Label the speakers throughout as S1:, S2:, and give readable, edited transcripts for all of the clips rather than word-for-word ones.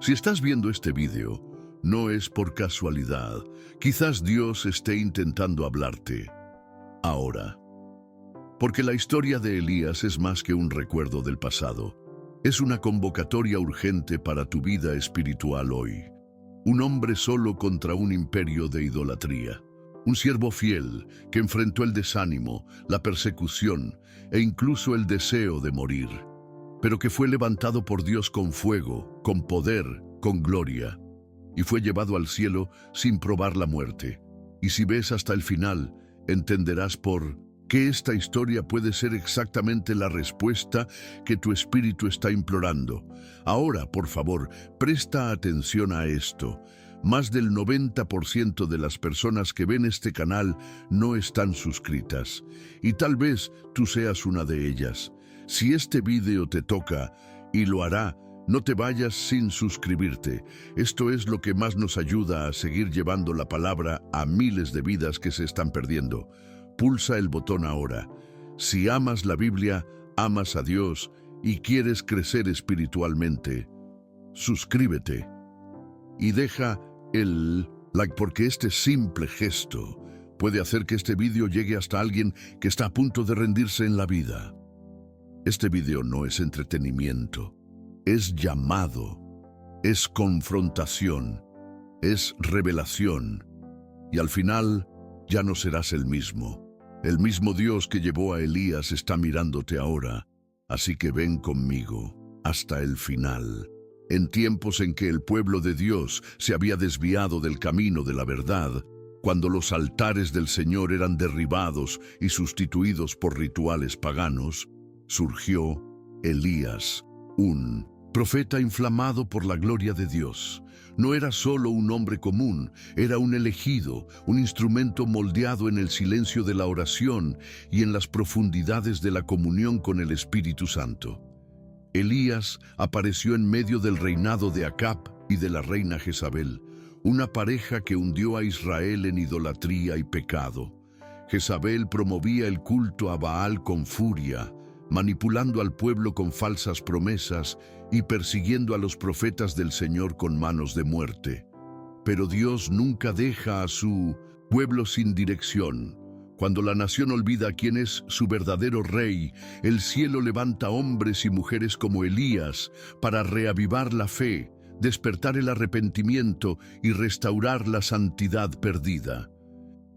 S1: Si estás viendo este video, no es por casualidad. Quizás Dios esté intentando hablarte ahora. Porque la historia de Elías es más que un recuerdo del pasado. Es una convocatoria urgente para tu vida espiritual hoy. Un hombre solo contra un imperio de idolatría. Un siervo fiel que enfrentó el desánimo, la persecución e incluso el deseo de morir, pero que fue levantado por Dios con fuego, con poder, con gloria, y fue llevado al cielo sin probar la muerte. Y si ves hasta el final, entenderás por qué esta historia puede ser exactamente la respuesta que tu espíritu está implorando. Ahora, por favor, presta atención a esto. Más del 90% de las personas que ven este canal no están suscritas, y tal vez tú seas una de ellas. Si este video te toca, y lo hará, no te vayas sin suscribirte. Esto es lo que más nos ayuda a seguir llevando la palabra a miles de vidas que se están perdiendo. Pulsa el botón ahora. Si amas la Biblia, amas a Dios y quieres crecer espiritualmente, suscríbete y deja el like, porque este simple gesto puede hacer que este video llegue hasta alguien que está a punto de rendirse en la vida. Este video no es entretenimiento, es llamado, es confrontación, es revelación, y al final ya no serás el mismo. El mismo Dios que llevó a Elías está mirándote ahora, así que ven conmigo hasta el final. En tiempos en que el pueblo de Dios se había desviado del camino de la verdad, cuando los altares del Señor eran derribados y sustituidos por rituales paganos, surgió Elías, un profeta inflamado por la gloria de Dios. No era solo un hombre común, era un elegido, un instrumento moldeado en el silencio de la oración y en las profundidades de la comunión con el Espíritu Santo. Elías apareció en medio del reinado de Acab y de la reina Jezabel, una pareja que hundió a Israel en idolatría y pecado. Jezabel promovía el culto a Baal con furia, manipulando al pueblo con falsas promesas y persiguiendo a los profetas del Señor con manos de muerte. Pero Dios nunca deja a su pueblo sin dirección. Cuando la nación olvida quién es su verdadero rey, el cielo levanta hombres y mujeres como Elías para reavivar la fe, despertar el arrepentimiento y restaurar la santidad perdida.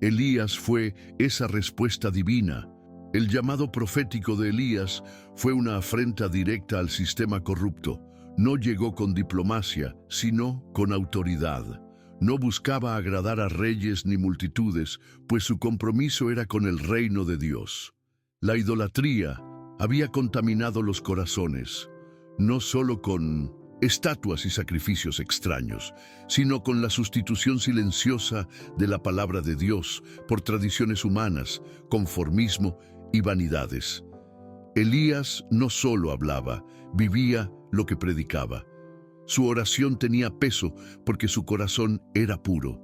S1: Elías fue esa respuesta divina. El llamado profético de Elías fue una afrenta directa al sistema corrupto. No llegó con diplomacia, sino con autoridad. No buscaba agradar a reyes ni multitudes, pues su compromiso era con el reino de Dios. La idolatría había contaminado los corazones, no solo con estatuas y sacrificios extraños, sino con la sustitución silenciosa de la palabra de Dios por tradiciones humanas, conformismo y vanidades. Elías no solo hablaba, vivía lo que predicaba. Su oración tenía peso porque su corazón era puro.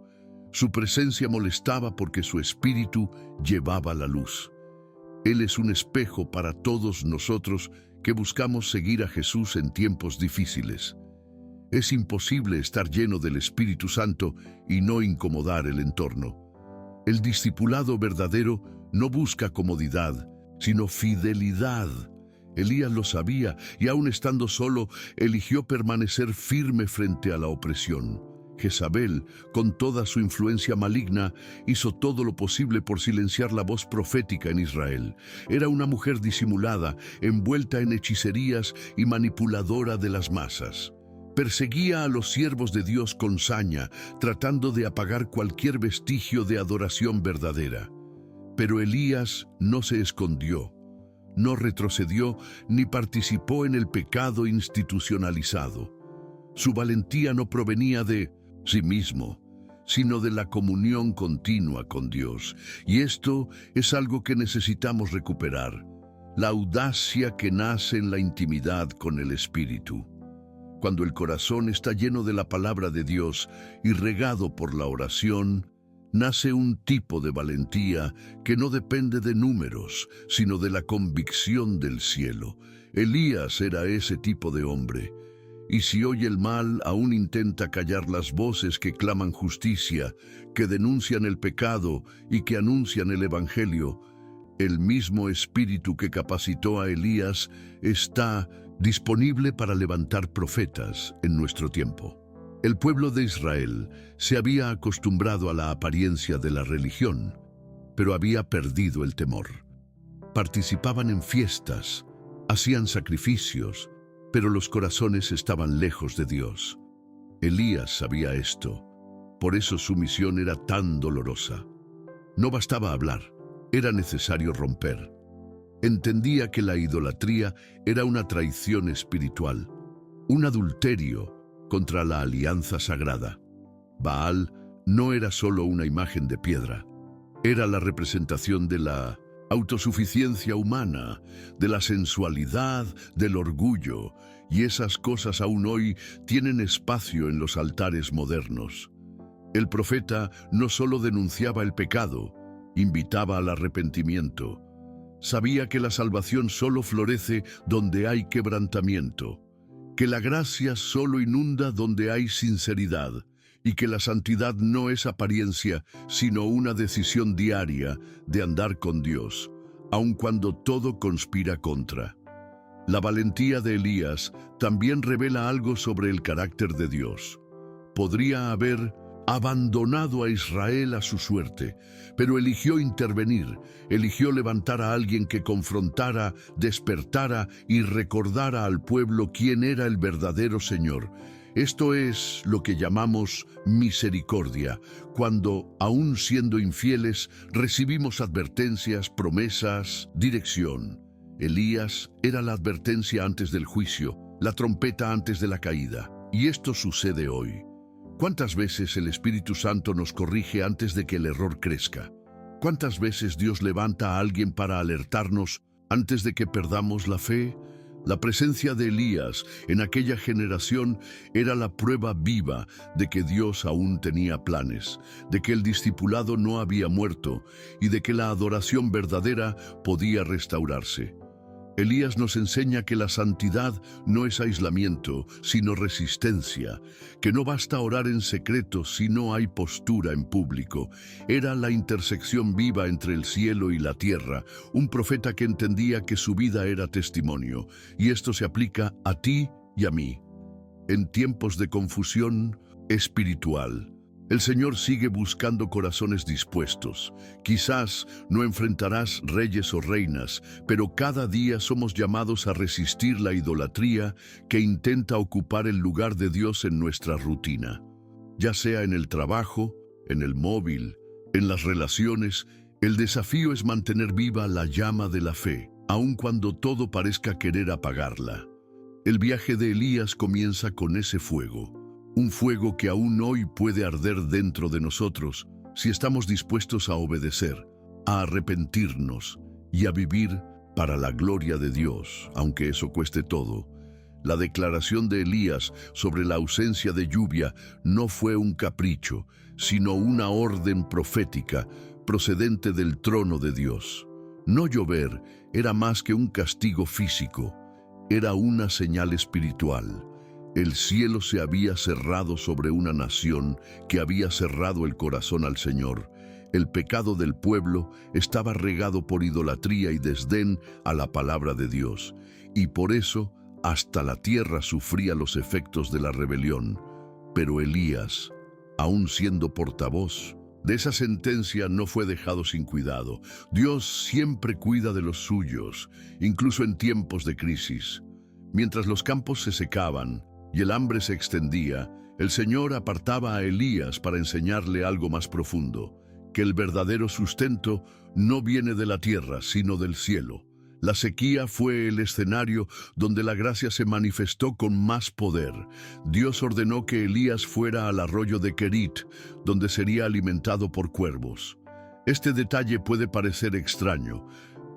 S1: Su presencia molestaba porque su espíritu llevaba la luz. Él es un espejo para todos nosotros que buscamos seguir a Jesús en tiempos difíciles. Es imposible estar lleno del Espíritu Santo y no incomodar el entorno. El discipulado verdadero no busca comodidad, sino fidelidad. Elías lo sabía y aun estando solo, eligió permanecer firme frente a la opresión. Jezabel, con toda su influencia maligna, hizo todo lo posible por silenciar la voz profética en Israel. Era una mujer disimulada, envuelta en hechicerías y manipuladora de las masas. Perseguía a los siervos de Dios con saña, tratando de apagar cualquier vestigio de adoración verdadera. Pero Elías no se escondió. No retrocedió ni participó en el pecado institucionalizado. Su valentía no provenía de sí mismo, sino de la comunión continua con Dios. Y esto es algo que necesitamos recuperar, la audacia que nace en la intimidad con el Espíritu. Cuando el corazón está lleno de la palabra de Dios y regado por la oración, nace un tipo de valentía que no depende de números, sino de la convicción del cielo. Elías era ese tipo de hombre. y si oye el mal, aún intenta callar las voces que claman justicia, que denuncian el pecado y que anuncian el Evangelio. El mismo Espíritu que capacitó a Elías está disponible para levantar profetas en nuestro tiempo. El pueblo de Israel se había acostumbrado a la apariencia de la religión, pero había perdido el temor. Participaban en fiestas, hacían sacrificios, pero los corazones estaban lejos de Dios. Elías sabía esto, por eso su misión era tan dolorosa. No bastaba hablar, era necesario romper. Entendía que la idolatría era una traición espiritual, un adulterio contra la alianza sagrada. Baal no era solo una imagen de piedra, era la representación de la autosuficiencia humana, de la sensualidad, del orgullo, y esas cosas aún hoy tienen espacio en los altares modernos. El profeta no solo denunciaba el pecado, invitaba al arrepentimiento. Sabía que la salvación solo florece donde hay quebrantamiento, que la gracia solo inunda donde hay sinceridad, y que la santidad no es apariencia, sino una decisión diaria de andar con Dios, aun cuando todo conspira contra. La valentía de Elías también revela algo sobre el carácter de Dios. Podría haber abandonado a Israel a su suerte, pero eligió intervenir, eligió levantar a alguien que confrontara, despertara y recordara al pueblo quién era el verdadero Señor. Esto es lo que llamamos misericordia, cuando, aun siendo infieles, recibimos advertencias, promesas, dirección. Elías era la advertencia antes del juicio, la trompeta antes de la caída, y esto sucede hoy. ¿Cuántas veces el Espíritu Santo nos corrige antes de que el error crezca? ¿Cuántas veces Dios levanta a alguien para alertarnos antes de que perdamos la fe? La presencia de Elías en aquella generación era la prueba viva de que Dios aún tenía planes, de que el discipulado no había muerto y de que la adoración verdadera podía restaurarse. Elías nos enseña que la santidad no es aislamiento, sino resistencia, que no basta orar en secreto si no hay postura en público. Era la intersección viva entre el cielo y la tierra, un profeta que entendía que su vida era testimonio, y esto se aplica a ti y a mí. En tiempos de confusión espiritual, el Señor sigue buscando corazones dispuestos. Quizás no enfrentarás reyes o reinas, pero cada día somos llamados a resistir la idolatría que intenta ocupar el lugar de Dios en nuestra rutina. Ya sea en el trabajo, en el móvil, en las relaciones, el desafío es mantener viva la llama de la fe, aun cuando todo parezca querer apagarla. El viaje de Elías comienza con ese fuego. Un fuego que aún hoy puede arder dentro de nosotros si estamos dispuestos a obedecer, a arrepentirnos y a vivir para la gloria de Dios, aunque eso cueste todo. La declaración de Elías sobre la ausencia de lluvia no fue un capricho, sino una orden profética procedente del trono de Dios. No llover era más que un castigo físico, era una señal espiritual. El cielo se había cerrado sobre una nación que había cerrado el corazón al Señor. El pecado del pueblo estaba regado por idolatría y desdén a la palabra de Dios, y por eso hasta la tierra sufría los efectos de la rebelión. Pero Elías, aun siendo portavoz de esa sentencia, no fue dejado sin cuidado. Dios siempre cuida de los suyos, incluso en tiempos de crisis. Mientras los campos se secaban y el hambre se extendía, el Señor apartaba a Elías para enseñarle algo más profundo, que el verdadero sustento no viene de la tierra, sino del cielo. La sequía fue el escenario donde la gracia se manifestó con más poder. Dios ordenó que Elías fuera al arroyo de Querit, donde sería alimentado por cuervos. Este detalle puede parecer extraño,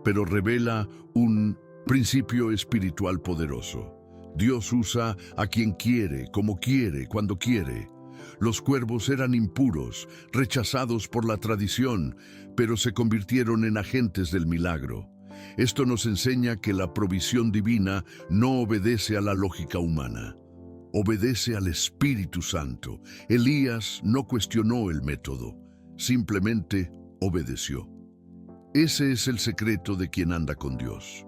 S1: pero revela un principio espiritual poderoso. Dios usa a quien quiere, como quiere, cuando quiere. Los cuervos eran impuros, rechazados por la tradición, pero se convirtieron en agentes del milagro. Esto nos enseña que la provisión divina no obedece a la lógica humana. obedece al Espíritu Santo. Elías no cuestionó el método, simplemente obedeció. Ese es el secreto de quien anda con Dios.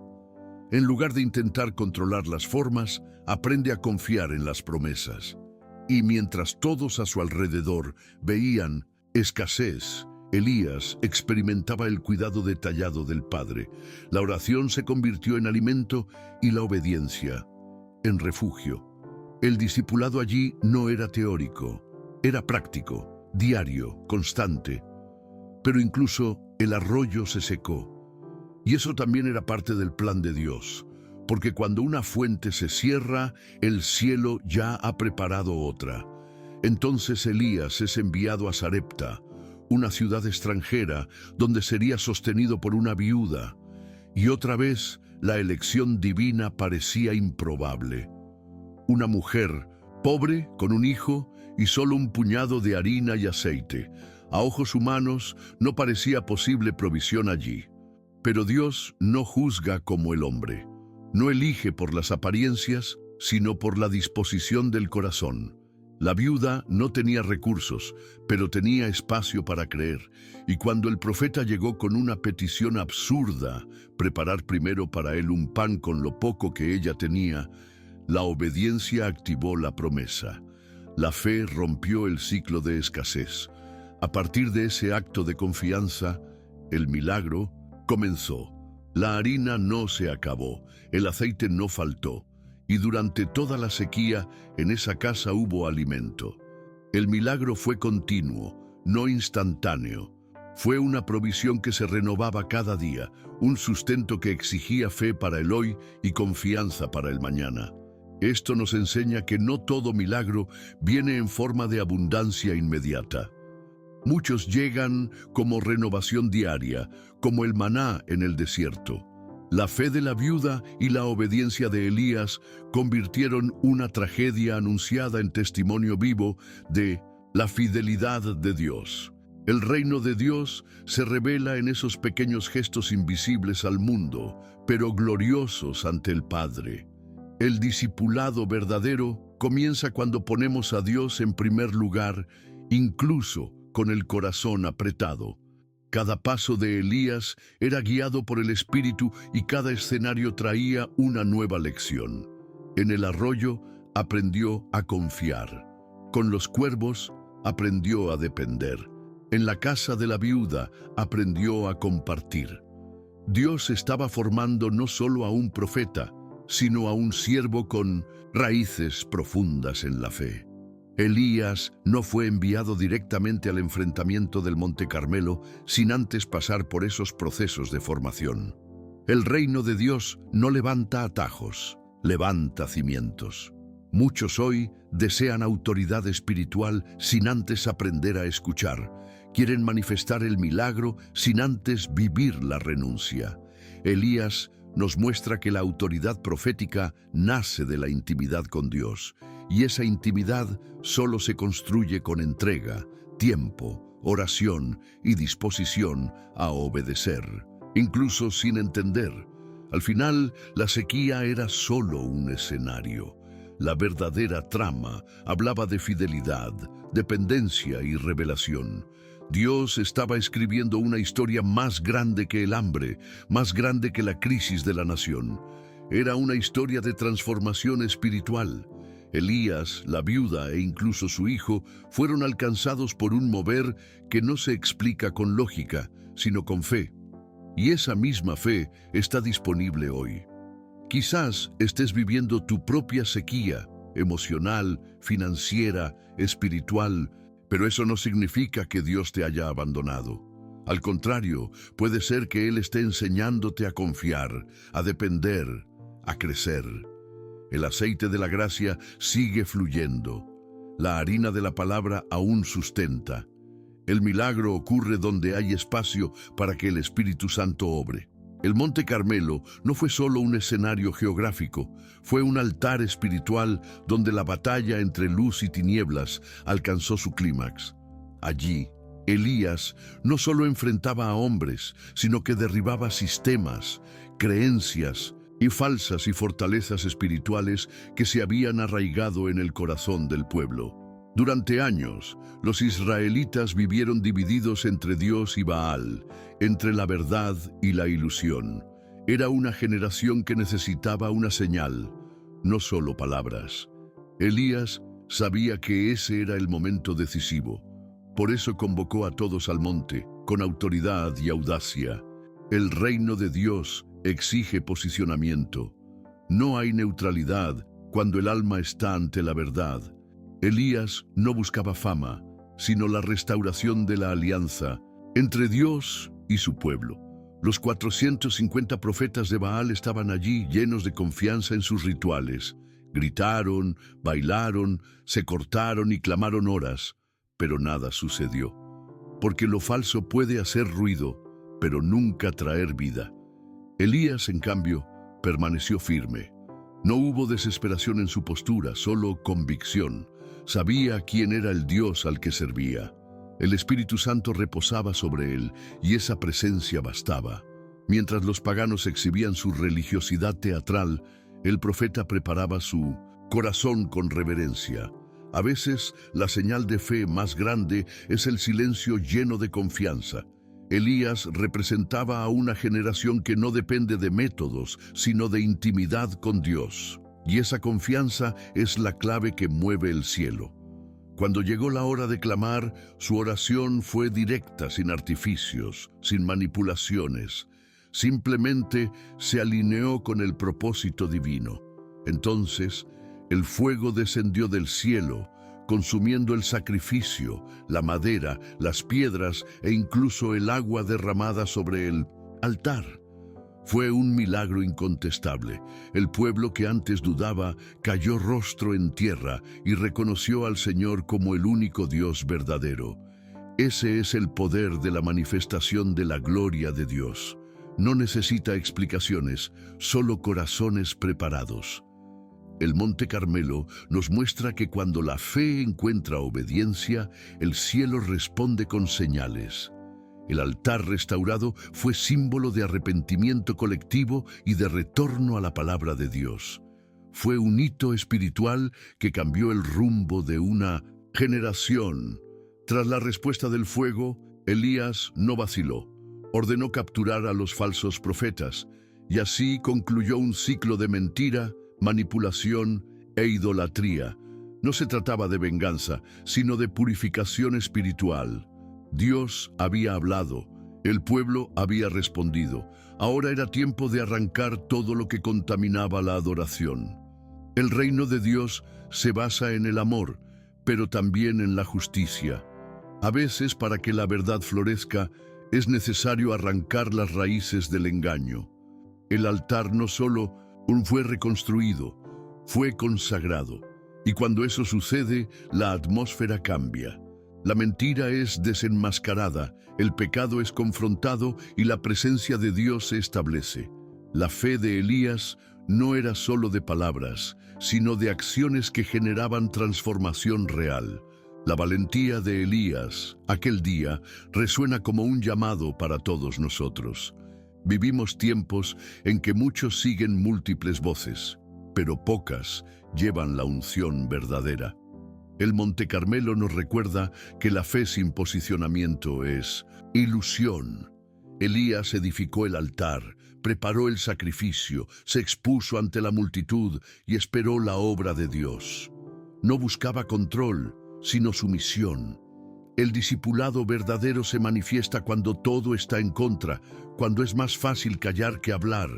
S1: En lugar de intentar controlar las formas, aprende a confiar en las promesas. Y mientras todos a su alrededor veían escasez, Elías experimentaba el cuidado detallado del Padre. La oración se convirtió en alimento y la obediencia en refugio. El discipulado allí no era teórico, era práctico, diario, constante. Pero incluso el arroyo se secó. Y eso también era parte del plan de Dios, porque cuando una fuente se cierra, el cielo ya ha preparado otra. Entonces Elías es enviado a Sarepta, una ciudad extranjera donde sería sostenido por una viuda. Y otra vez la elección divina parecía improbable. Una mujer, pobre, con un hijo y solo un puñado de harina y aceite. A ojos humanos no parecía posible provisión allí. Pero Dios no juzga como el hombre. No elige por las apariencias, sino por la disposición del corazón. La viuda no tenía recursos, pero tenía espacio para creer. Y cuando el profeta llegó con una petición absurda, preparar primero para él un pan con lo poco que ella tenía, la obediencia activó la promesa. La fe rompió el ciclo de escasez. A partir de ese acto de confianza, el milagro comenzó. La harina no se acabó, el aceite no faltó, y durante toda la sequía en esa casa hubo alimento. El milagro fue continuo, no instantáneo. Fue una provisión que se renovaba cada día, un sustento que exigía fe para el hoy y confianza para el mañana. Esto nos enseña que no todo milagro viene en forma de abundancia inmediata. Muchos llegan como renovación diaria, como el maná en el desierto. La fe de la viuda y la obediencia de Elías convirtieron una tragedia anunciada en testimonio vivo de la fidelidad de Dios. El reino de Dios se revela en esos pequeños gestos invisibles al mundo, pero gloriosos ante el Padre. El discipulado verdadero comienza cuando ponemos a Dios en primer lugar, incluso con el corazón apretado. Cada paso de Elías era guiado por el Espíritu y cada escenario traía una nueva lección. En el arroyo aprendió a confiar. Con los cuervos aprendió a depender. En la casa de la viuda aprendió a compartir. Dios estaba formando no solo a un profeta, sino a un siervo con raíces profundas en la fe. Elías no fue enviado directamente al enfrentamiento del Monte Carmelo sin antes pasar por esos procesos de formación. El reino de Dios no levanta atajos, levanta cimientos. Muchos hoy desean autoridad espiritual sin antes aprender a escuchar. Quieren manifestar el milagro sin antes vivir la renuncia. Elías nos muestra que la autoridad profética nace de la intimidad con Dios, y esa intimidad solo se construye con entrega, tiempo, oración y disposición a obedecer, incluso sin entender. Al final, la sequía era solo un escenario. La verdadera trama hablaba de fidelidad, dependencia y revelación. Dios estaba escribiendo una historia más grande que el hambre, más grande que la crisis de la nación. Era una historia de transformación espiritual. Elías, la viuda e incluso su hijo fueron alcanzados por un mover que no se explica con lógica, sino con fe. Y esa misma fe está disponible hoy. Quizás estés viviendo tu propia sequía, emocional, financiera, espiritual, pero eso no significa que Dios te haya abandonado. Al contrario, puede ser que Él esté enseñándote a confiar, a depender, a crecer. El aceite de la gracia sigue fluyendo. La harina de la palabra aún sustenta. El milagro ocurre donde hay espacio para que el Espíritu Santo obre. El Monte Carmelo no fue solo un escenario geográfico, fue un altar espiritual donde la batalla entre luz y tinieblas alcanzó su clímax. Allí, Elías no solo enfrentaba a hombres, sino que derribaba sistemas, creencias, y falsas y fortalezas espirituales que se habían arraigado en el corazón del pueblo. Durante años, los israelitas vivieron divididos entre Dios y Baal, entre la verdad y la ilusión. Era una generación que necesitaba una señal, no solo palabras. Elías sabía que ese era el momento decisivo. Por eso convocó a todos al monte, con autoridad y audacia. El reino de Dios exige posicionamiento. No hay neutralidad cuando el alma está ante la verdad. Elías no buscaba fama, sino la restauración de la alianza entre Dios y su pueblo. Los 450 profetas de Baal estaban allí llenos de confianza en sus rituales. Gritaron, bailaron, se cortaron y clamaron horas, pero nada sucedió. Porque lo falso puede hacer ruido, pero nunca traer vida. Elías, en cambio, permaneció firme. No hubo desesperación en su postura, solo convicción. Sabía quién era el Dios al que servía. El Espíritu Santo reposaba sobre él y esa presencia bastaba. Mientras los paganos exhibían su religiosidad teatral, el profeta preparaba su corazón con reverencia. A veces, la señal de fe más grande es el silencio lleno de confianza. Elías representaba a una generación que no depende de métodos, sino de intimidad con Dios. Y esa confianza es la clave que mueve el cielo. Cuando llegó la hora de clamar, su oración fue directa, sin artificios, sin manipulaciones. Simplemente se alineó con el propósito divino. Entonces, el fuego descendió del cielo, consumiendo el sacrificio, la madera, las piedras e incluso el agua derramada sobre el altar. Fue un milagro incontestable. El pueblo que antes dudaba cayó rostro en tierra y reconoció al Señor como el único Dios verdadero. Ese es el poder de la manifestación de la gloria de Dios. No necesita explicaciones, solo corazones preparados. El Monte Carmelo nos muestra que cuando la fe encuentra obediencia, el cielo responde con señales. El altar restaurado fue símbolo de arrepentimiento colectivo y de retorno a la palabra de Dios. Fue un hito espiritual que cambió el rumbo de una generación. Tras la respuesta del fuego, Elías no vaciló. Ordenó capturar a los falsos profetas, y así concluyó un ciclo de mentira, manipulación e idolatría. No se trataba de venganza, sino de purificación espiritual. Dios había hablado, el pueblo había respondido. Ahora era tiempo de arrancar todo lo que contaminaba la adoración. El reino de Dios se basa en el amor, pero también en la justicia. A veces, para que la verdad florezca, es necesario arrancar las raíces del engaño. El altar no solo fue reconstruido, fue consagrado. Y cuando eso sucede, la atmósfera cambia. La mentira es desenmascarada, el pecado es confrontado y la presencia de Dios se establece. La fe de Elías no era solo de palabras, sino de acciones que generaban transformación real. La valentía de Elías, aquel día, resuena como un llamado para todos nosotros. Vivimos tiempos en que muchos siguen múltiples voces, pero pocas llevan la unción verdadera. El Monte Carmelo nos recuerda que la fe sin posicionamiento es ilusión. Elías edificó el altar, preparó el sacrificio, se expuso ante la multitud y esperó la obra de Dios. No buscaba control, sino sumisión. El discipulado verdadero se manifiesta cuando todo está en contra, cuando es más fácil callar que hablar,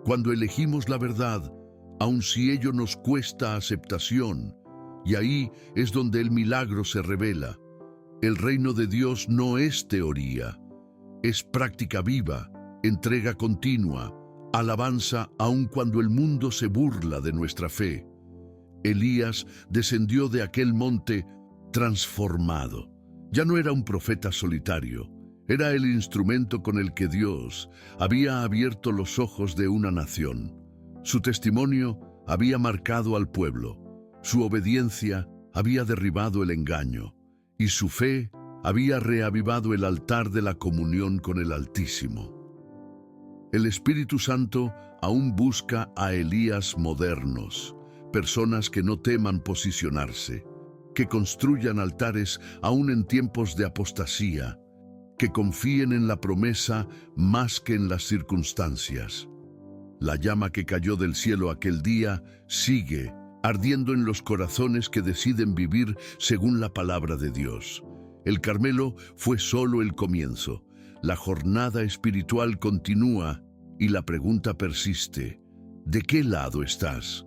S1: cuando elegimos la verdad, aun si ello nos cuesta aceptación. Y ahí es donde el milagro se revela. El reino de Dios no es teoría, es práctica viva, entrega continua, alabanza aun cuando el mundo se burla de nuestra fe. Elías descendió de aquel monte transformado. Ya no era un profeta solitario, era el instrumento con el que Dios había abierto los ojos de una nación. Su testimonio había marcado al pueblo. Su obediencia había derribado el engaño y su fe había reavivado el altar de la comunión con el Altísimo. El Espíritu Santo aún busca a Elías modernos, personas que no teman posicionarse, que construyan altares aún en tiempos de apostasía, que confíen en la promesa más que en las circunstancias. La llama que cayó del cielo aquel día sigue ardiendo en los corazones que deciden vivir según la palabra de Dios. El Carmelo fue solo el comienzo. La jornada espiritual continúa y la pregunta persiste: ¿de qué lado estás?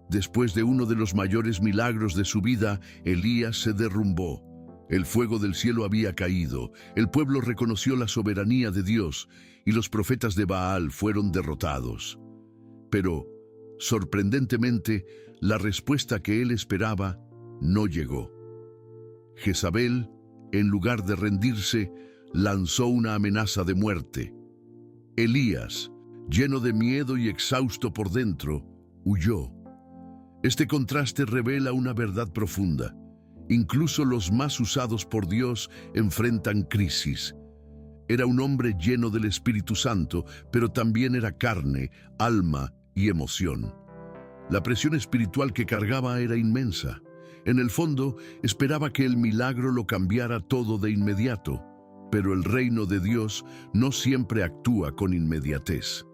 S1: Después de uno de los mayores milagros de su vida, Elías se derrumbó. El fuego del cielo había caído, el pueblo reconoció la soberanía de Dios y los profetas de Baal fueron derrotados. Pero, sorprendentemente, la respuesta que él esperaba no llegó. Jezabel, en lugar de rendirse, lanzó una amenaza de muerte. Elías, lleno de miedo y exhausto por dentro, huyó. Este contraste revela una verdad profunda. Incluso los más usados por Dios enfrentan crisis. Era un hombre lleno del Espíritu Santo, pero también era carne, alma y emoción. La presión espiritual que cargaba era inmensa. En el fondo, esperaba que el milagro lo cambiara todo de inmediato, pero el reino de Dios no siempre actúa con inmediatez.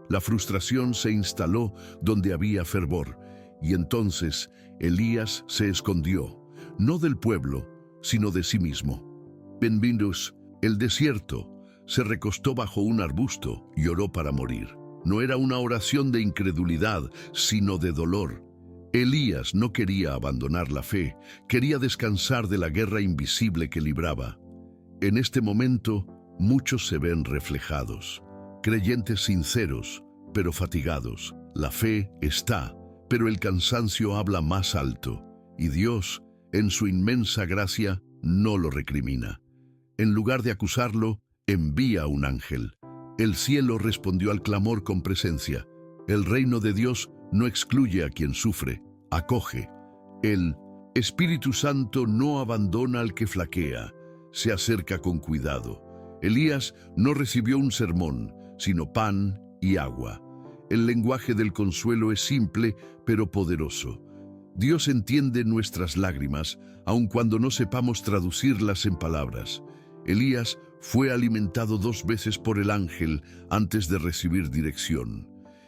S1: La frustración se instaló donde había fervor, y entonces Elías se escondió, no del pueblo, sino de sí mismo. Bienvenidos, el desierto, se recostó bajo un arbusto y oró para morir. No era una oración de incredulidad, sino de dolor. Elías no quería abandonar la fe, quería descansar de la guerra invisible que libraba. En este momento, muchos se ven reflejados. Creyentes sinceros, pero fatigados. La fe está, pero el cansancio habla más alto, y Dios, en su inmensa gracia, no lo recrimina. En lugar de acusarlo, envía un ángel. El cielo respondió al clamor con presencia. El reino de Dios no excluye a quien sufre, acoge. El Espíritu Santo no abandona al que flaquea, se acerca con cuidado. Elías no recibió un sermón, sino pan y agua. El lenguaje del consuelo es simple, pero poderoso. Dios entiende nuestras lágrimas, aun cuando no sepamos traducirlas en palabras. Elías fue alimentado 2 veces por el ángel antes de recibir dirección.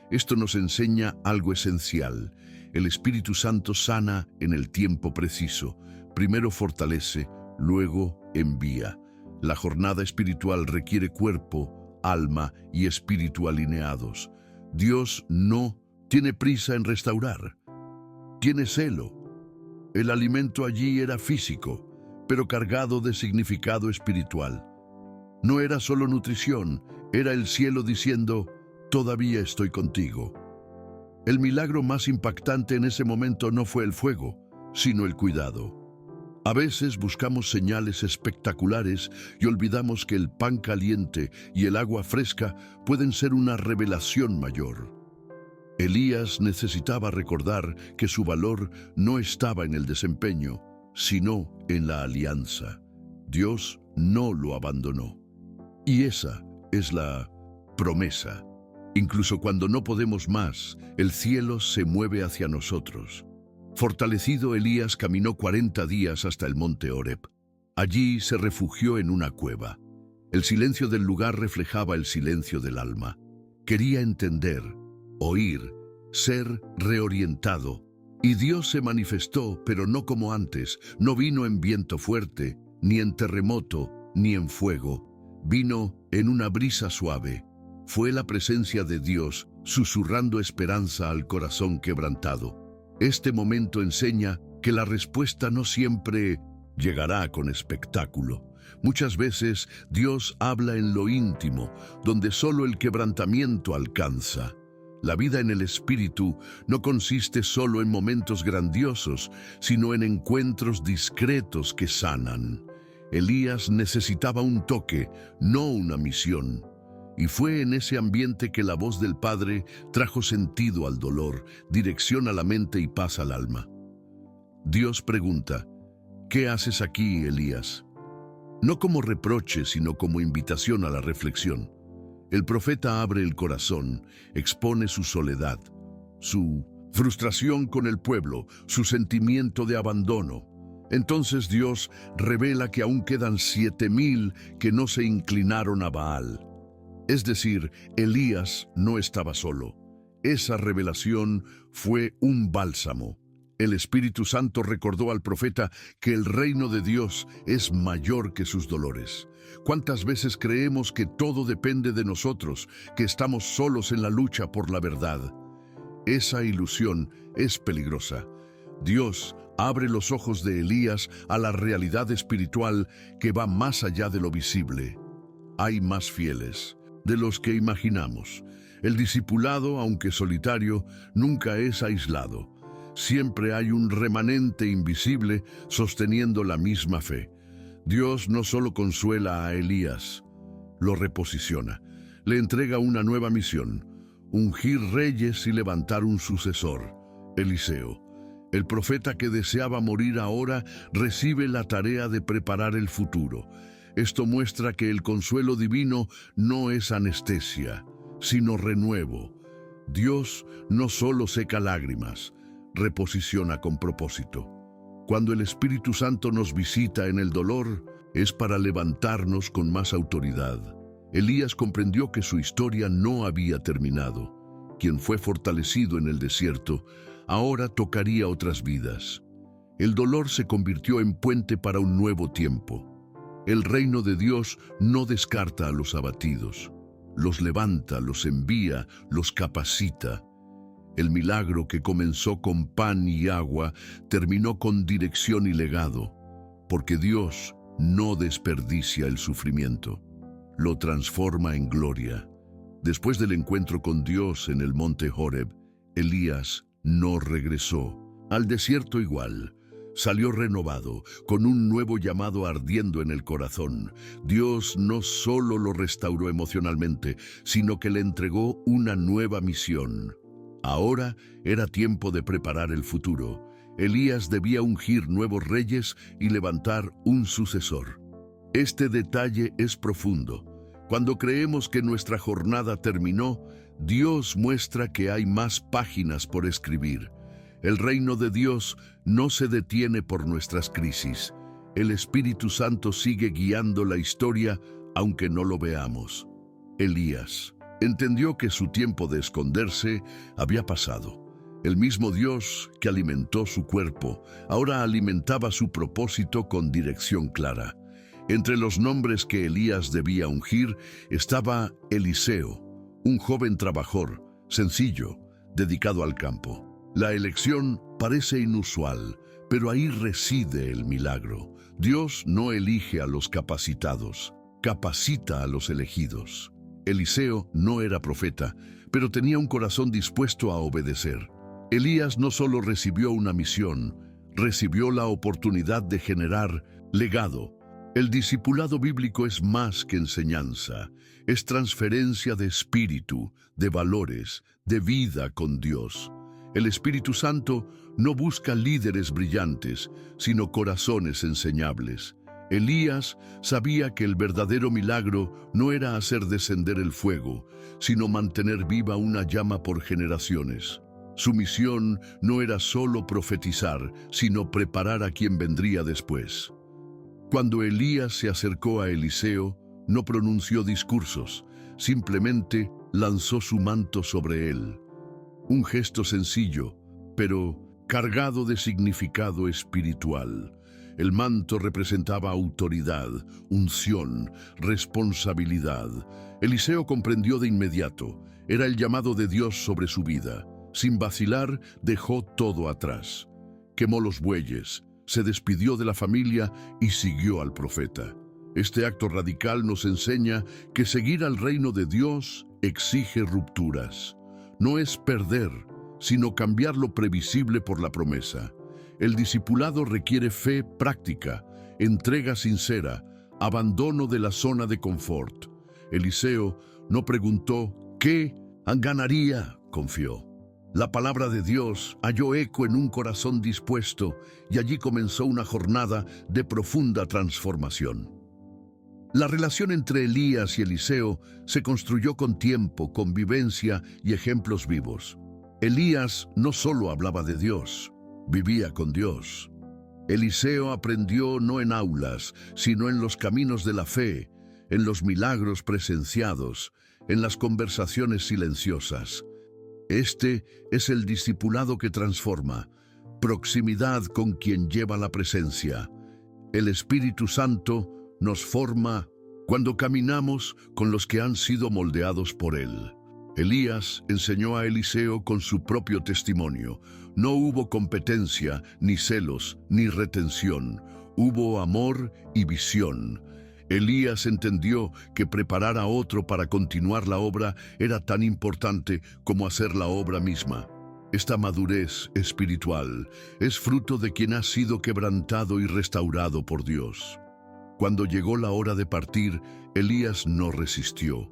S1: Esto nos enseña algo esencial. El Espíritu Santo sana en el tiempo preciso. Primero fortalece, luego envía. La jornada espiritual requiere cuerpo, alma y espíritu alineados. Dios no tiene prisa en restaurar. Tiene celo. El alimento allí era físico, pero cargado de significado espiritual. No era solo nutrición, era el cielo diciendo: todavía estoy contigo. El milagro más impactante en ese momento no fue el fuego, sino el cuidado. A veces buscamos señales espectaculares y olvidamos que el pan caliente y el agua fresca pueden ser una revelación mayor. Elías necesitaba recordar que su valor no estaba en el desempeño, sino en la alianza. Dios no lo abandonó. Y esa es la promesa. Incluso cuando no podemos más, el cielo se mueve hacia nosotros. Fortalecido, Elías caminó 40 días hasta el monte Horeb. Allí se refugió en una cueva. El silencio del lugar reflejaba el silencio del alma. Quería entender, oír, ser reorientado. Y Dios se manifestó, pero no como antes. No vino en viento fuerte, ni en terremoto, ni en fuego. Vino en una brisa suave. Fue la presencia de Dios susurrando esperanza al corazón quebrantado. Este momento enseña que la respuesta no siempre llegará con espectáculo. Muchas veces Dios habla en lo íntimo, donde solo el quebrantamiento alcanza. La vida en el Espíritu no consiste solo en momentos grandiosos, sino en encuentros discretos que sanan. Elías necesitaba un toque, no una misión. Y fue en ese ambiente que la voz del Padre trajo sentido al dolor, dirección a la mente y paz al alma. Dios pregunta: ¿qué haces aquí, Elías? No como reproche, sino como invitación a la reflexión. El profeta abre el corazón, expone su soledad, su frustración con el pueblo, su sentimiento de abandono. Entonces Dios revela que aún quedan 7,000 que no se inclinaron a Baal. Es decir, Elías no estaba solo. Esa revelación fue un bálsamo. El Espíritu Santo recordó al profeta que el reino de Dios es mayor que sus dolores. ¿Cuántas veces creemos que todo depende de nosotros, que estamos solos en la lucha por la verdad? Esa ilusión es peligrosa. Dios abre los ojos de Elías a la realidad espiritual que va más allá de lo visible. Hay más fieles de los que imaginamos. El discipulado, aunque solitario, nunca es aislado. Siempre hay un remanente invisible sosteniendo la misma fe. Dios no solo consuela a Elías, lo reposiciona. Le entrega una nueva misión: ungir reyes y levantar un sucesor, Eliseo. El profeta que deseaba morir ahora recibe la tarea de preparar el futuro. Esto muestra que el consuelo divino no es anestesia, sino renuevo. Dios no solo seca lágrimas, reposiciona con propósito. Cuando el Espíritu Santo nos visita en el dolor, es para levantarnos con más autoridad. Elías comprendió que su historia no había terminado. Quien fue fortalecido en el desierto, ahora tocaría otras vidas. El dolor se convirtió en puente para un nuevo tiempo. El reino de Dios no descarta a los abatidos. Los levanta, los envía, los capacita. El milagro que comenzó con pan y agua terminó con dirección y legado, porque Dios no desperdicia el sufrimiento, lo transforma en gloria. Después del encuentro con Dios en el monte Horeb, Elías no regresó al desierto igual. Salió renovado, con un nuevo llamado ardiendo en el corazón. Dios no solo lo restauró emocionalmente, sino que le entregó una nueva misión. Ahora era tiempo de preparar el futuro. Elías debía ungir nuevos reyes y levantar un sucesor. Este detalle es profundo. Cuando creemos que nuestra jornada terminó, Dios muestra que hay más páginas por escribir. El reino de Dios no se detiene por nuestras crisis. El Espíritu Santo sigue guiando la historia, aunque no lo veamos. Elías entendió que su tiempo de esconderse había pasado. El mismo Dios que alimentó su cuerpo, ahora alimentaba su propósito con dirección clara. Entre los nombres que Elías debía ungir estaba Eliseo, un joven trabajador, sencillo, dedicado al campo. La elección parece inusual, pero ahí reside el milagro. Dios no elige a los capacitados, capacita a los elegidos. Eliseo no era profeta, pero tenía un corazón dispuesto a obedecer. Elías no solo recibió una misión, recibió la oportunidad de generar legado. El discipulado bíblico es más que enseñanza, es transferencia de espíritu, de valores, de vida con Dios. El Espíritu Santo no busca líderes brillantes, sino corazones enseñables. Elías sabía que el verdadero milagro no era hacer descender el fuego, sino mantener viva una llama por generaciones. Su misión no era solo profetizar, sino preparar a quien vendría después. Cuando Elías se acercó a Eliseo, no pronunció discursos, simplemente lanzó su manto sobre él. Un gesto sencillo, pero cargado de significado espiritual. El manto representaba autoridad, unción, responsabilidad. Eliseo comprendió de inmediato. Era el llamado de Dios sobre su vida. Sin vacilar, dejó todo atrás. Quemó los bueyes, se despidió de la familia y siguió al profeta. Este acto radical nos enseña que seguir al reino de Dios exige rupturas. No es perder, sino cambiar lo previsible por la promesa. El discipulado requiere fe práctica, entrega sincera, abandono de la zona de confort. Eliseo no preguntó ¿qué ganaría? Confió. La palabra de Dios halló eco en un corazón dispuesto y allí comenzó una jornada de profunda transformación. La relación entre Elías y Eliseo se construyó con tiempo, convivencia y ejemplos vivos. Elías no solo hablaba de Dios, vivía con Dios. Eliseo aprendió no en aulas, sino en los caminos de la fe, en los milagros presenciados, en las conversaciones silenciosas. Este es el discipulado que transforma, proximidad con quien lleva la presencia. El Espíritu Santo nos forma cuando caminamos con los que han sido moldeados por Él. Elías enseñó a Eliseo con su propio testimonio. No hubo competencia, ni celos, ni retención. Hubo amor y visión. Elías entendió que preparar a otro para continuar la obra era tan importante como hacer la obra misma. Esta madurez espiritual es fruto de quien ha sido quebrantado y restaurado por Dios. Cuando llegó la hora de partir, Elías no resistió.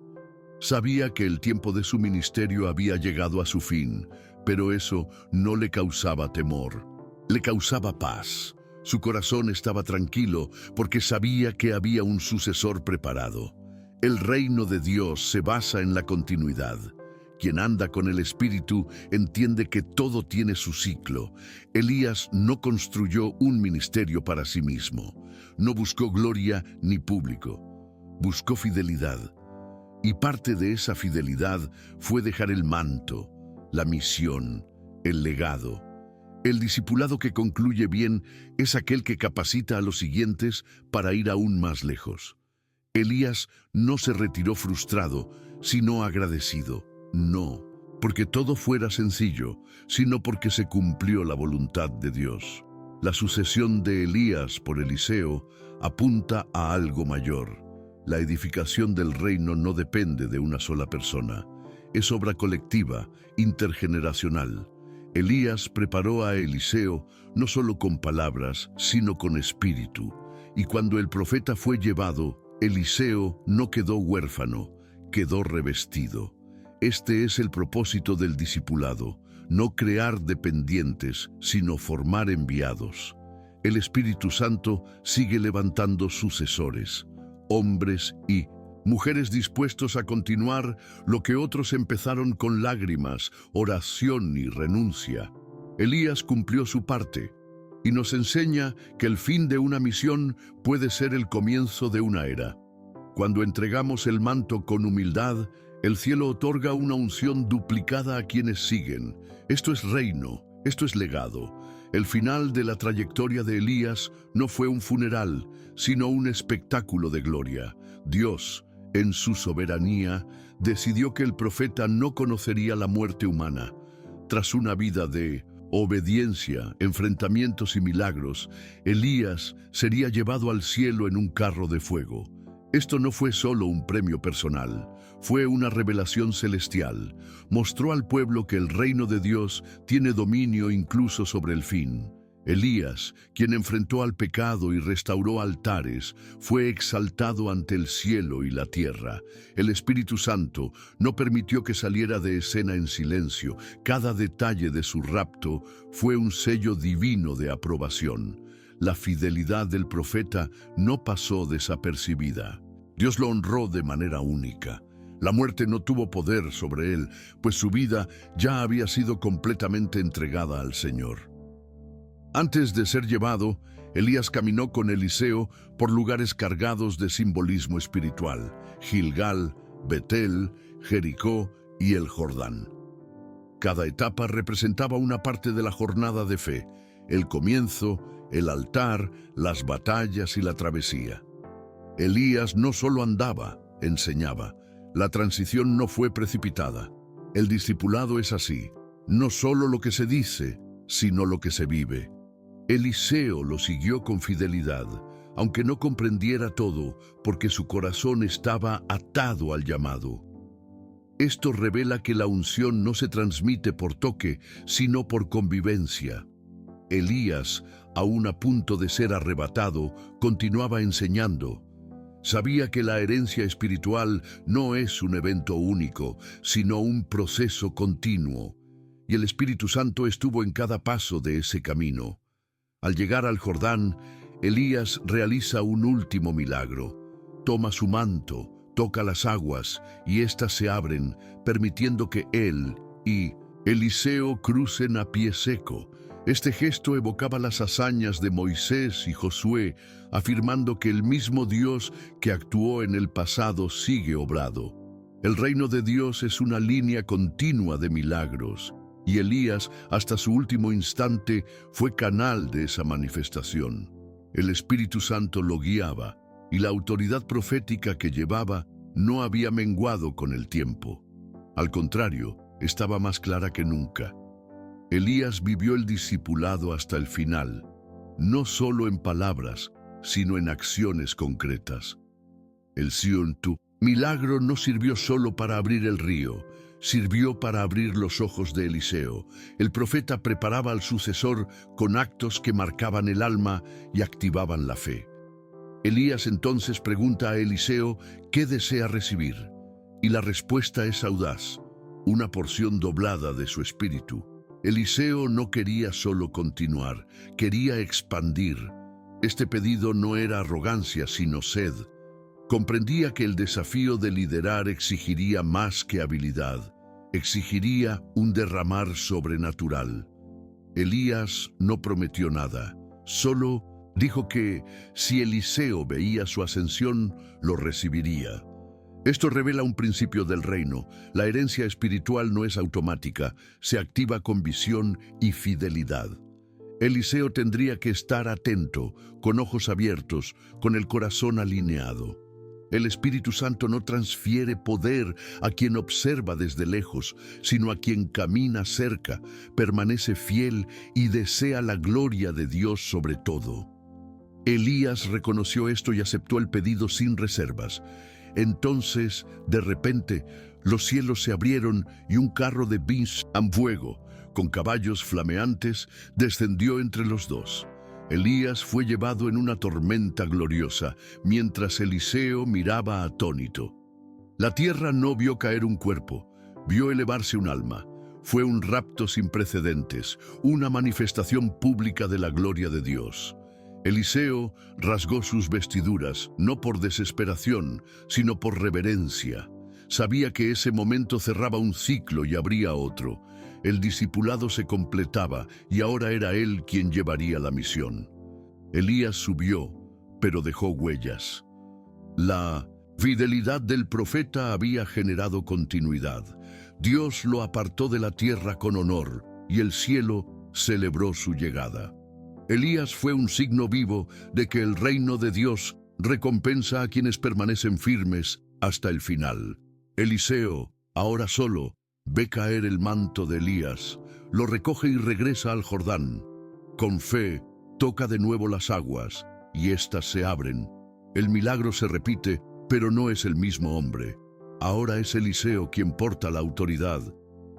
S1: Sabía que el tiempo de su ministerio había llegado a su fin, pero eso no le causaba temor, le causaba paz. Su corazón estaba tranquilo porque sabía que había un sucesor preparado. El reino de Dios se basa en la continuidad. Quien anda con el Espíritu entiende que todo tiene su ciclo. Elías no construyó un ministerio para sí mismo. No buscó gloria ni público. Buscó fidelidad. Y parte de esa fidelidad fue dejar el manto, la misión, el legado. El discipulado que concluye bien es aquel que capacita a los siguientes para ir aún más lejos. Elías no se retiró frustrado, sino agradecido. No, porque todo fuera sencillo, sino porque se cumplió la voluntad de Dios. La sucesión de Elías por Eliseo apunta a algo mayor. La edificación del reino no depende de una sola persona. Es obra colectiva, intergeneracional. Elías preparó a Eliseo no solo con palabras, sino con espíritu. Y cuando el profeta fue llevado, Eliseo no quedó huérfano, quedó revestido. Este es el propósito del discipulado, no crear dependientes, sino formar enviados. El Espíritu Santo sigue levantando sucesores, hombres y mujeres dispuestos a continuar lo que otros empezaron con lágrimas, oración y renuncia. Elías cumplió su parte y nos enseña que el fin de una misión puede ser el comienzo de una era. Cuando entregamos el manto con humildad, el cielo otorga una unción duplicada a quienes siguen. Esto es reino, esto es legado. El final de la trayectoria de Elías no fue un funeral, sino un espectáculo de gloria. Dios, en su soberanía, decidió que el profeta no conocería la muerte humana. Tras una vida de obediencia, enfrentamientos y milagros, Elías sería llevado al cielo en un carro de fuego. Esto no fue solo un premio personal, fue una revelación celestial. Mostró al pueblo que el reino de Dios tiene dominio incluso sobre el fin. Elías, quien enfrentó al pecado y restauró altares, fue exaltado ante el cielo y la tierra. El Espíritu Santo no permitió que saliera de escena en silencio. Cada detalle de su rapto fue un sello divino de aprobación. La fidelidad del profeta no pasó desapercibida. Dios lo honró de manera única. La muerte no tuvo poder sobre él, pues su vida ya había sido completamente entregada al Señor. Antes de ser llevado, Elías caminó con Eliseo por lugares cargados de simbolismo espiritual: Gilgal, Betel, Jericó y el Jordán. Cada etapa representaba una parte de la jornada de fe: el comienzo, el altar, las batallas y la travesía. Elías no solo andaba, enseñaba. La transición no fue precipitada. El discipulado es así: no solo lo que se dice, sino lo que se vive. Eliseo lo siguió con fidelidad, aunque no comprendiera todo, porque su corazón estaba atado al llamado. Esto revela que la unción no se transmite por toque, sino por convivencia. Elías, aún a punto de ser arrebatado, continuaba enseñando. Sabía que la herencia espiritual no es un evento único, sino un proceso continuo, y el Espíritu Santo estuvo en cada paso de ese camino. Al llegar al Jordán, Elías realiza un último milagro. toma su manto, toca las aguas y éstas se abren, permitiendo que él y Eliseo crucen a pie seco. Este gesto evocaba las hazañas de Moisés y Josué, afirmando que el mismo Dios que actuó en el pasado sigue obrado. El reino de Dios es una línea continua de milagros, y Elías, hasta su último instante, fue canal de esa manifestación. El Espíritu Santo lo guiaba, y la autoridad profética que llevaba no había menguado con el tiempo. Al contrario, estaba más clara que nunca. Elías vivió el discipulado hasta el final, no solo en palabras, sino en acciones concretas. El Sion-Tu milagro no sirvió solo para abrir el río, sirvió para abrir los ojos de Eliseo. El profeta preparaba al sucesor con actos que marcaban el alma y activaban la fe. Elías entonces pregunta a Eliseo qué desea recibir, y la respuesta es audaz, una porción doblada de su espíritu. Eliseo no quería solo continuar, quería expandir. Este pedido no era arrogancia, sino sed. Comprendía que el desafío de liderar exigiría más que habilidad, exigiría un derramar sobrenatural. Elías no prometió nada, solo dijo que si Eliseo veía su ascensión, lo recibiría. Esto revela un principio del reino. La herencia espiritual no es automática, se activa con visión y fidelidad. Eliseo tendría que estar atento, con ojos abiertos, con el corazón alineado. El Espíritu Santo no transfiere poder a quien observa desde lejos, sino a quien camina cerca, permanece fiel y desea la gloria de Dios sobre todo. Elías reconoció esto y aceptó el pedido sin reservas. Entonces, de repente, los cielos se abrieron y un carro de bis en fuego, con caballos flameantes, descendió entre los dos. Elías fue llevado en una tormenta gloriosa, mientras Eliseo miraba atónito. La tierra no vio caer un cuerpo, vio elevarse un alma. Fue un rapto sin precedentes, una manifestación pública de la gloria de Dios. Eliseo rasgó sus vestiduras, no por desesperación, sino por reverencia. Sabía que ese momento cerraba un ciclo y abría otro. El discipulado se completaba y ahora era él quien llevaría la misión. Elías subió, pero dejó huellas. La fidelidad del profeta había generado continuidad. Dios lo apartó de la tierra con honor y el cielo celebró su llegada. Elías fue un signo vivo de que el reino de Dios recompensa a quienes permanecen firmes hasta el final. Eliseo, ahora solo, ve caer el manto de Elías, lo recoge y regresa al Jordán. Con fe, toca de nuevo las aguas, y éstas se abren. El milagro se repite, pero no es el mismo hombre. Ahora es Eliseo quien porta la autoridad.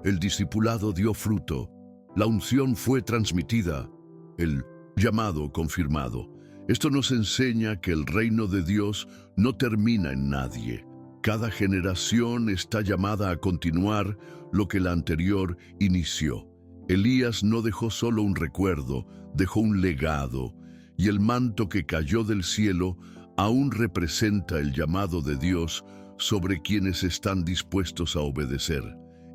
S1: El discipulado dio fruto, la unción fue transmitida, el llamado confirmado. Esto nos enseña que el reino de Dios no termina en nadie. Cada generación está llamada a continuar lo que la anterior inició. Elías no dejó solo un recuerdo, dejó un legado, y el manto que cayó del cielo aún representa el llamado de Dios sobre quienes están dispuestos a obedecer.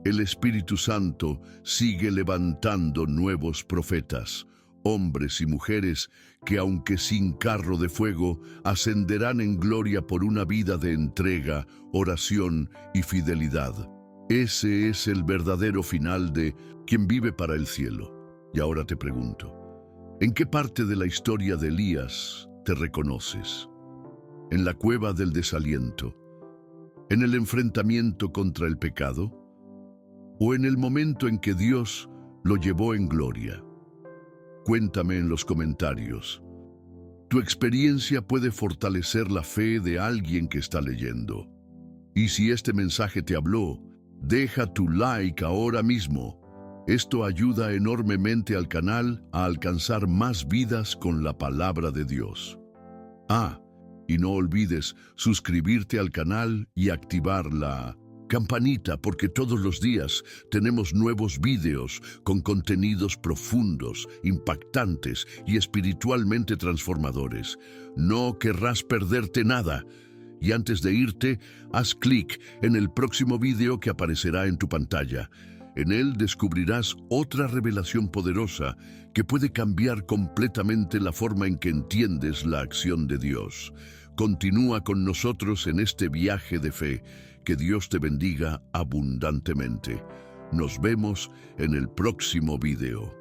S1: El Espíritu Santo sigue levantando nuevos profetas, hombres y mujeres que, aunque sin carro de fuego, ascenderán en gloria por una vida de entrega, oración y fidelidad. Ese es el verdadero final de quien vive para el cielo. Y ahora te pregunto, ¿en qué parte de la historia de Elías te reconoces? ¿En la cueva del desaliento? ¿En el enfrentamiento contra el pecado? ¿O en el momento en que Dios lo llevó en gloria? Cuéntame en los comentarios. Tu experiencia puede fortalecer la fe de alguien que está leyendo. Y si este mensaje te habló, deja tu like ahora mismo. Esto ayuda enormemente al canal a alcanzar más vidas con la palabra de Dios. Y no olvides suscribirte al canal y activar la campanita, porque todos los días tenemos nuevos vídeos con contenidos profundos, impactantes y espiritualmente transformadores. No querrás perderte nada. Y antes de irte, haz clic en el próximo video que aparecerá en tu pantalla. En él descubrirás otra revelación poderosa que puede cambiar completamente la forma en que entiendes la acción de Dios. Continúa con nosotros en este viaje de fe. Que Dios te bendiga abundantemente. Nos vemos en el próximo video.